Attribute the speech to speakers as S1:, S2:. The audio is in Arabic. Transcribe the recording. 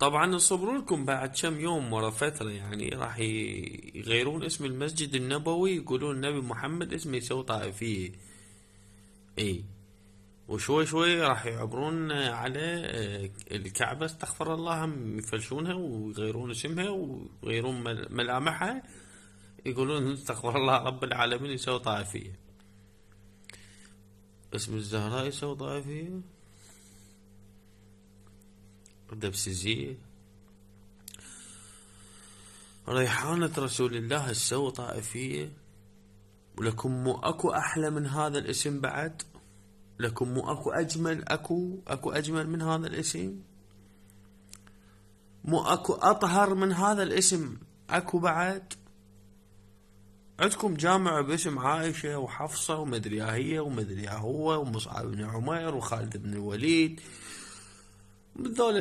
S1: طبعا اصبروا لكم بعد كم يوم ورا فترة، يعني راح يغيرون اسم المسجد النبوي، يقولون النبي محمد اسمه يسوي طائفية. اي. وشوي شوي راح يعبرون على الكعبة، استغفر الله، هم يفلشونها ويغيرون اسمها ويغيرون ملامحها، يقولون استغفر الله رب العالمين يسوي طائفية. اسم الزهراء يسوي طائفية، دبسزية. ريحانة رسول الله تسوي طائفية. ولكم مو اكو احلى من هذا الاسم بعد؟ لكم مو اكو اجمل، اكو اجمل من هذا الاسم؟ مو اكو اطهر من هذا الاسم؟ اكو بعد؟ عندكم جامع باسم عائشة وحفصة ومدري هي ومدري هو ومصعب بن عمير وخالد بن الوليد، ذول